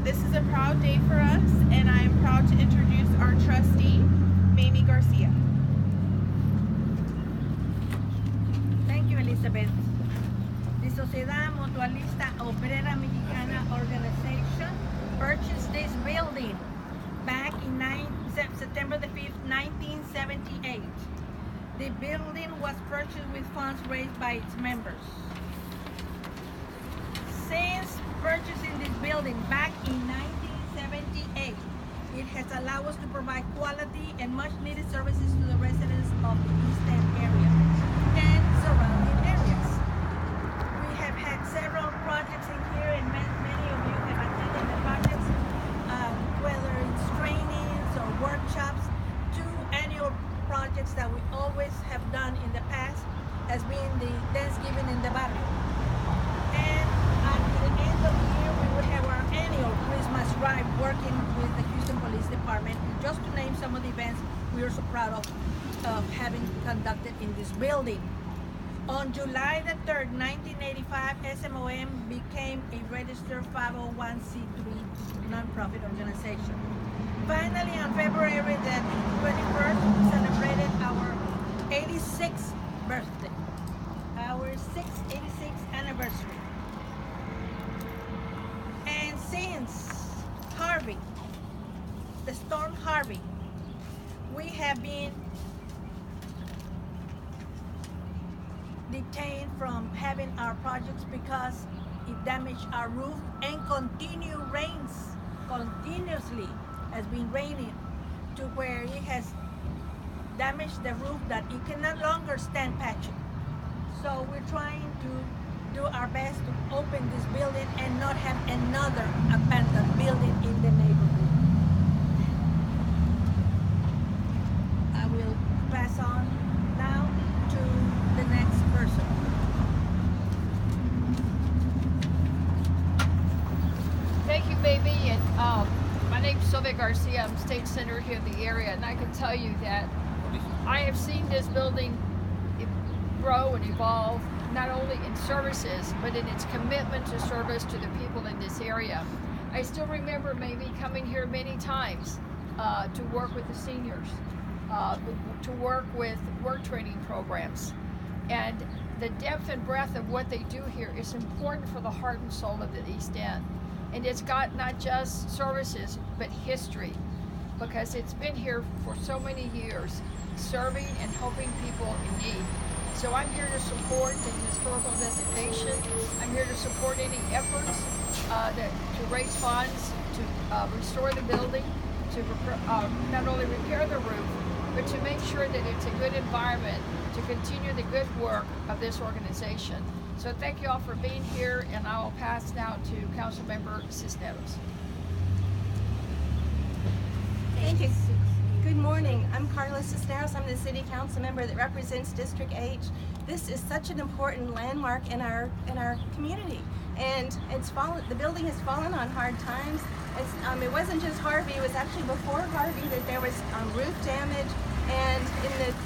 This is a proud day for us, and I am proud to introduce our trustee, Mamie Garcia. Thank you, Elizabeth. The Sociedad Mutualista Obrera Mexicana organization purchased this building back in September the 5th, 1978. The building was purchased with funds raised by its members. Since purchasing this building back in 1978, it has allowed us to provide quality and much needed services to the residents of the East End area and surrounding areas. We have had several projects in here, and many of you have attended the projects, whether it's trainings or workshops. Two annual projects that we always have done in the past has been the Thanksgiving in the barrio. And at the end of the year, we will have our annual Christmas drive working with the Houston Police Department. And just to name some of the events we are so proud of having conducted in this building. On July the 3rd, 1985, SMOM became a registered 501c3 nonprofit organization. Finally, on February the 21st, we celebrated our 86th birthday, our 86th anniversary. And since Harvey, the storm Harvey, we have been detained from having our projects because it damaged our roof and continuously has been raining to where it has damaged the roof that it can no longer stand patching. So we're trying to do our best to open this building and not have another abandoned building in the neighborhood. I will pass on now to the next person. Thank you, baby. And my name's Sylvia Garcia. I'm state senator here in the area, and I can tell you that I have seen this building grow and evolve, not only in services, but in its commitment to service to the people in this area. I still remember maybe coming here many times to work with the seniors, to work with work training programs. And the depth and breadth of what they do here is important for the heart and soul of the East End. And it's got not just services, but history, because it's been here for so many years, serving and helping people in need. So I'm here to support the historical designation. I'm here to support any efforts to raise funds, to restore the building, to not only repair the roof, but to make sure that it's a good environment to continue the good work of this organization. So thank you all for being here, and I will pass now to Councilmember Cisneros. Thank you. Good morning. I'm Carla Cisneros. I'm the City Council member that represents District H. This is such an important landmark in our community, and the building has fallen on hard times. It wasn't just Harvey. It was actually before Harvey that there was roof damage, and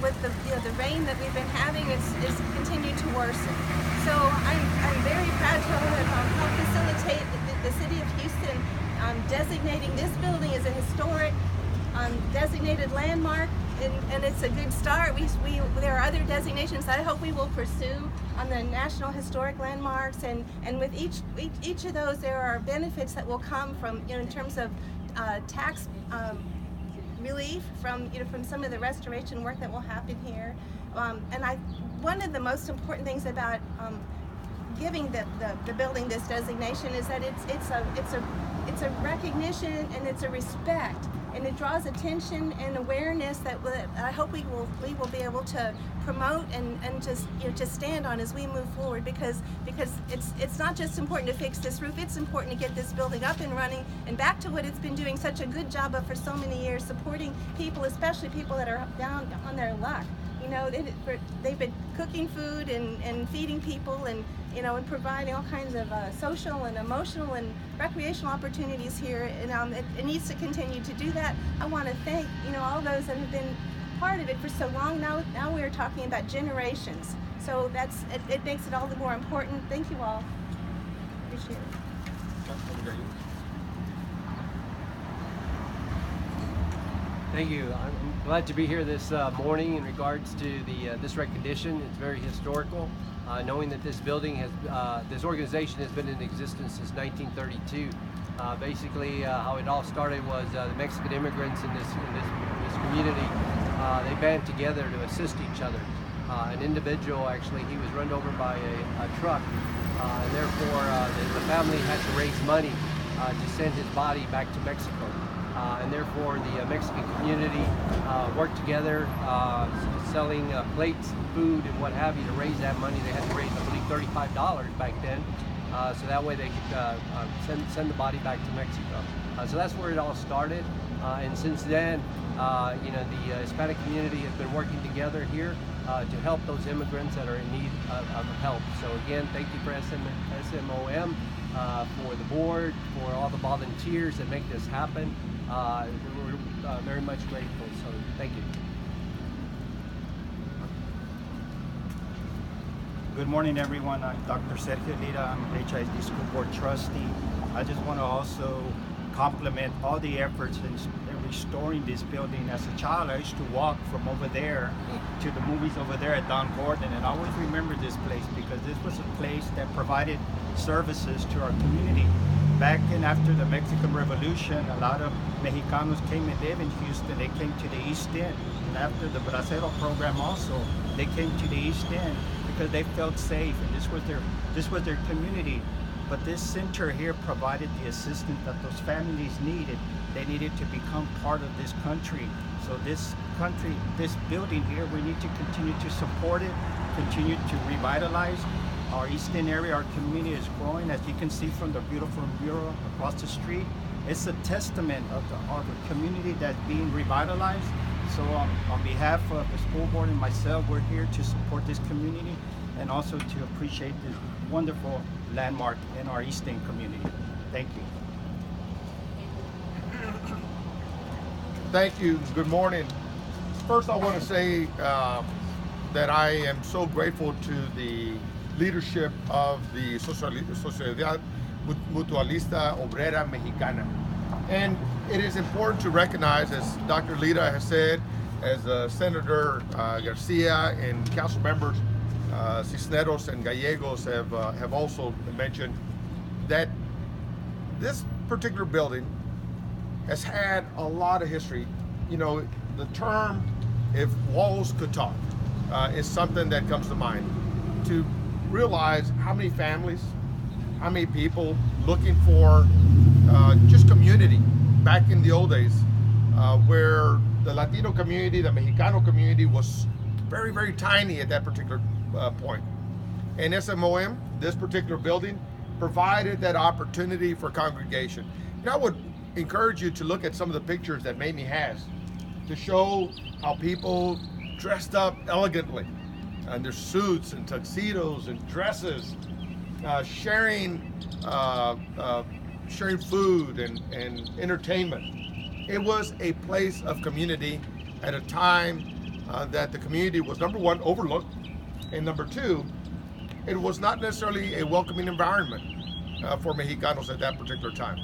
with the rain that we've been having, it's continued to worsen. So I'm very proud to help facilitate the City of Houston designating this building as a historic designated landmark, and it's a good start. There are other designations that I hope we will pursue on the National Historic Landmarks, and with each of those there are benefits that will come from, in terms of tax relief from some of the restoration work that will happen here. One of the most important things about giving the building this designation is that it's a recognition and it's a respect, and it draws attention and awareness that I hope we will be able to promote and just to stand on as we move forward, because it's not just important to fix this roof, it's important to get this building up and running and back to what it's been doing such a good job of for so many years, supporting people, especially people that are down on their luck. They've been cooking food and feeding people, and and providing all kinds of social and emotional and recreational opportunities here, and it needs to continue to do that. I want to thank all those that have been part of it for so long. Now we're talking about generations, so it makes it all the more important. Thank you all. Appreciate it. Thank you. I'm glad to be here this morning in regards to this recognition. It's very historical, knowing that this building has, this organization has been in existence since 1932. Basically, how it all started was the Mexican immigrants in this community. They band together to assist each other. An individual, actually, he was run over by a truck, and therefore the family had to raise money to send his body back to Mexico. And therefore the Mexican community worked together, selling plates, food, and what have you to raise that money. They had to raise, I believe, $35 back then, so that way they could send the body back to Mexico. So that's where it all started, and since then, the Hispanic community has been working together here to help those immigrants that are in need of help. So again, thank you for SMOM, for the board, for all the volunteers that make this happen. We're very much grateful, so thank you. Good morning, everyone. I'm Dr. Sergio Lira. I'm HISD School Board Trustee. I just want to also compliment all the efforts in restoring this building. As a child, I used to walk from over there to the movies over there at Don Gordon, and I always remember this place because this was a place that provided services to our community. Back in after the Mexican Revolution, a lot of Mexicanos came and lived in Houston. They came to the East End, and after the Bracero program also, they came to the East End because they felt safe, and this was their community. But this center here provided the assistance that those families needed. They needed to become part of this country. So this building here, we need to continue to support it, continue to revitalize. Our Eastern area, our community is growing, as you can see from the beautiful mural across the street. It's a testament of the community that's being revitalized. So on behalf of the school board and myself, we're here to support this community and also to appreciate this wonderful landmark in our Eastern community. Thank you. Thank you. Good morning. First, I want to say that I am so grateful to the leadership of the Sociedad Mutualista, Obrera, Mexicana. And it is important to recognize, as Dr. Lira has said, as Senator Garcia and council members Cisneros and Gallegos have also mentioned, that this particular building has had a lot of history. You know, the term, if walls could talk, is something that comes to mind. To realize how many families, how many people looking for just community back in the old days, where the Latino community, the Mexicano community was very, very tiny at that particular point. And SMOM, this particular building, provided that opportunity for congregation. And I would encourage you to look at some of the pictures that Mamie has to show how people dressed up elegantly in their suits and tuxedos and dresses, sharing food and entertainment. It was a place of community at a time that the community was, number one, overlooked, and number two, it was not necessarily a welcoming environment for Mexicanos at that particular time.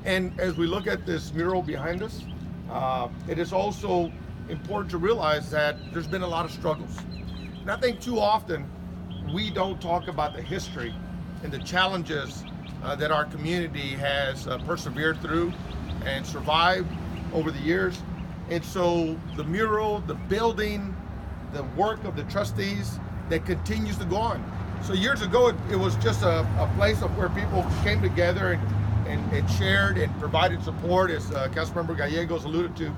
And as we look at this mural behind us, it is also important to realize that there's been a lot of struggles. And I think too often we don't talk about the history and the challenges that our community has persevered through and survived over the years. And so the mural, the building, the work of the trustees that continues to go on. So years ago, it was just a place of where people came together and shared and provided support, as Councilmember Gallegos alluded to.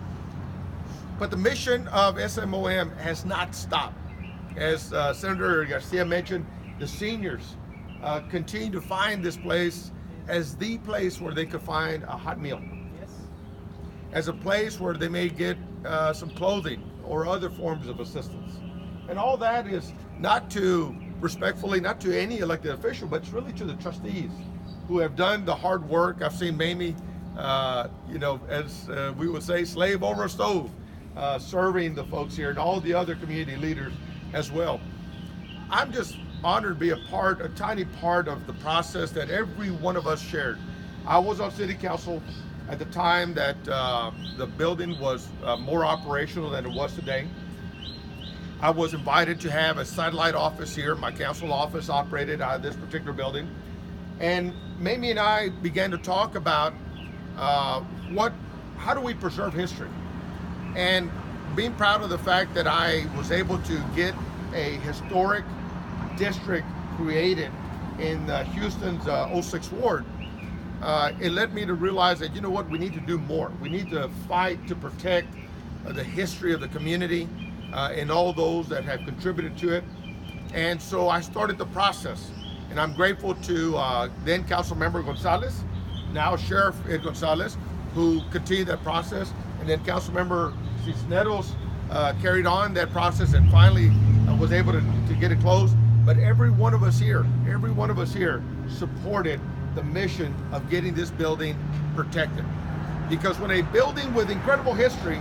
But the mission of SMOM has not stopped. As Senator Garcia mentioned, the seniors continue to find this place as the place where they could find a hot meal. As a place where they may get some clothing or other forms of assistance. And all that is not to, respectfully, not to any elected official, but it's really to the trustees who have done the hard work. I've seen Mamie, as we would say, slave over a stove, serving the folks here and all the other community leaders as well. I'm just honored to be a tiny part of the process that every one of us shared. I was on city council at the time that the building was more operational than it was today. I was invited to have a satellite office here. My council office operated out of this particular building. And Mamie and I began to talk about how do we preserve history? And being proud of the fact that I was able to get a historic district created in Houston's 06 Ward, it led me to realize that, you know what, we need to do more. We need to fight to protect the history of the community and all those that have contributed to it. And so I started the process. And I'm grateful to then Council Member Gonzalez, now Sheriff Gonzalez, who continued that process. And then Council Member Cisneros carried on that process and finally was able to get it closed. But every one of us here supported the mission of getting this building protected. Because when a building with incredible history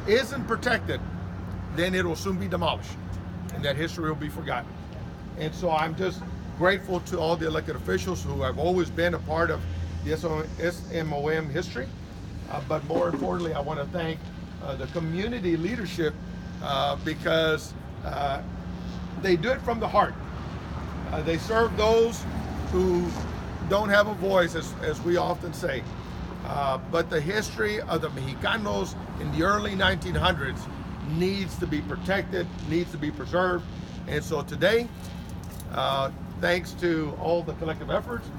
isn't protected, then it will soon be demolished and that history will be forgotten. And so I'm just grateful to all the elected officials who have always been a part of the SMOM history. But more importantly, I want to thank the community leadership because they do it from the heart. They serve those who don't have a voice, as we often say. But the history of the Mexicanos in the early 1900s needs to be protected, needs to be preserved. And so today, thanks to all the collective efforts,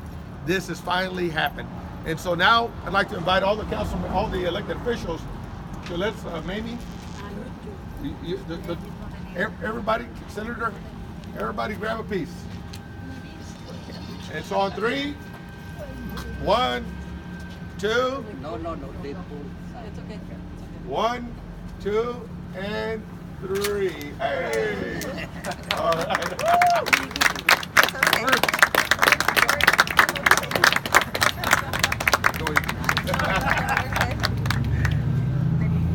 this has finally happened. And so now I'd like to invite all the councilmen, all the elected officials to let's, Mamie, everybody, Senator, everybody grab a piece. And so on 3, 1, 2. No, they pull. It's okay. 1, 2, and 3. Hey! All right.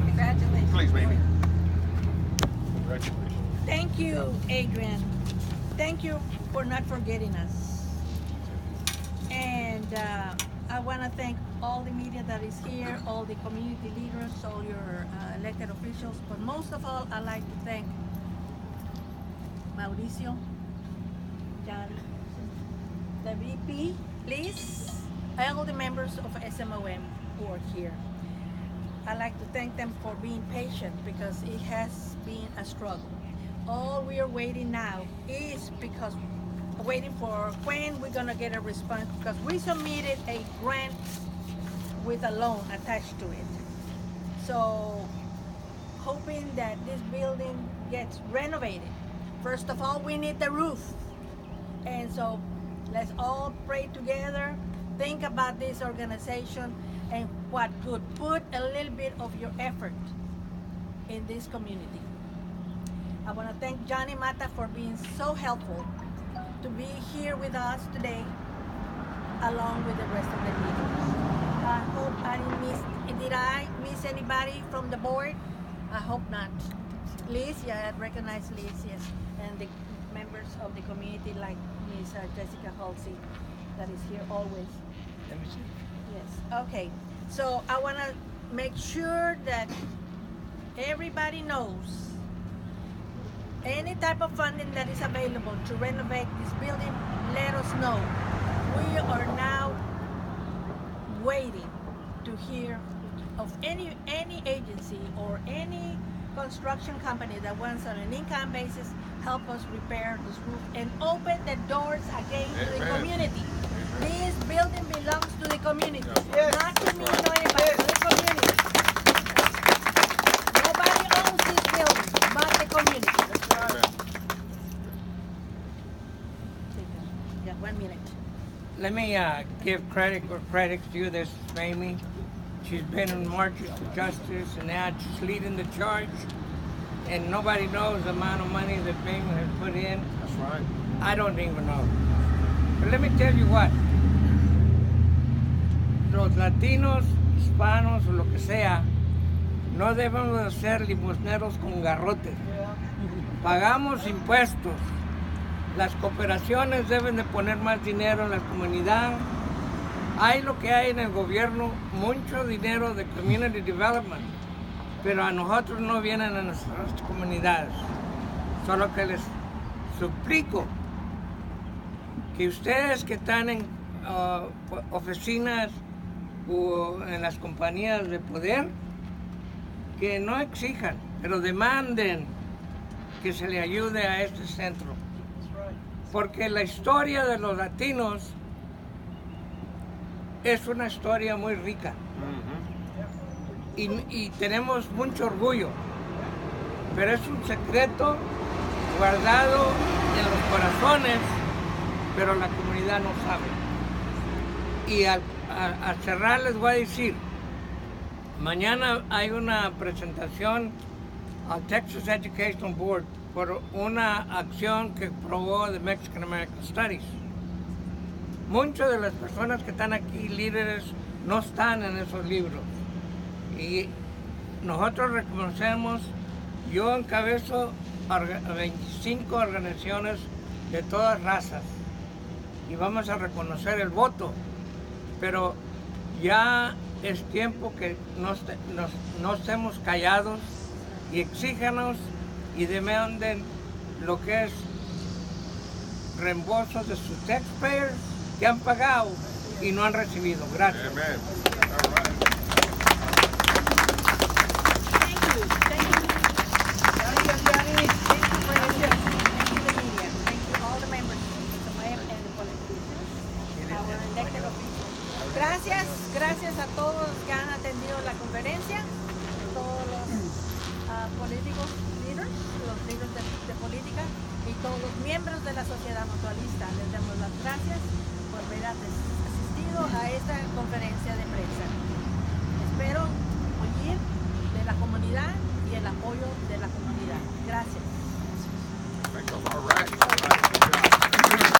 Congratulations. Please, baby. Congratulations. Thank you, Adrian. Thank you for not forgetting us. And I want to thank all the media that is here, all the community leaders, all your elected officials. But most of all, I'd like to thank Mauricio, Johnny, the VP, please, all the members of SMOM who are here. I'd like to thank them for being patient because it has been a struggle. All we are waiting now is because waiting for when we're gonna get a response, because we submitted a grant with a loan attached to it. So hoping that this building gets renovated. First of all, we need the roof. And so let's all pray together, think about this organization and what could put a little bit of your effort in this community. I want to thank Johnny Mata for being so helpful to be here with us today, along with the rest of the leaders. I hope I didn't miss, did I miss anybody from the board? I hope not. Liz, yeah, I recognize Liz, yes, and the members of the community like Ms. Jessica Halsey, that is here always. Let me see. Yes, okay. So I want to make sure that everybody knows any type of funding that is available to renovate this building, let us know. We are now waiting to hear of any agency or any construction company that wants on an in-kind basis help us repair this roof and open the doors again to the community. This building belongs to the community, not to me, not anybody, to the community. Nobody owns this building but the community. Yeah, 1 minute. Let me give credit where credit's due. This is Mamie. She's been in marches for justice and now she's leading the charge. And nobody knows the amount of money that Mamie has put in. That's right. I don't even know. But let me tell you what. Los latinos, hispanos, o lo que sea, no debemos de ser limosneros con garrotes. Pagamos impuestos. Las cooperaciones deben de poner más dinero en la comunidad. Hay lo que hay en el gobierno, mucho dinero de community development, pero a nosotros no vienen a nuestras comunidades. Solo que les suplico que ustedes que están en oficinas o en las compañías de poder, que no exijan, pero demanden que se le ayude a este centro. Porque la historia de los latinos es una historia muy rica. Y tenemos mucho orgullo, pero es un secreto guardado en los corazones, pero la comunidad no sabe. Y al cerrar les voy a decir, mañana hay una presentación al Texas Education Board por una acción que aprobó the Mexican American Studies. Muchas de las personas que están aquí, líderes, no están en esos libros. Y nosotros reconocemos, yo encabezo 25 organizaciones de todas razas y vamos a reconocer el voto, pero ya es tiempo que no estemos callados y exíjanos y demanden lo que es reembolso de sus taxpayers que han pagado y no han recibido. Gracias. Amen. Gracias a todos que han atendido la conferencia, todos los políticos líderes, los líderes de política y todos los miembros de la Sociedad Mutualista. Les damos las gracias por haber asistido a esta conferencia de prensa.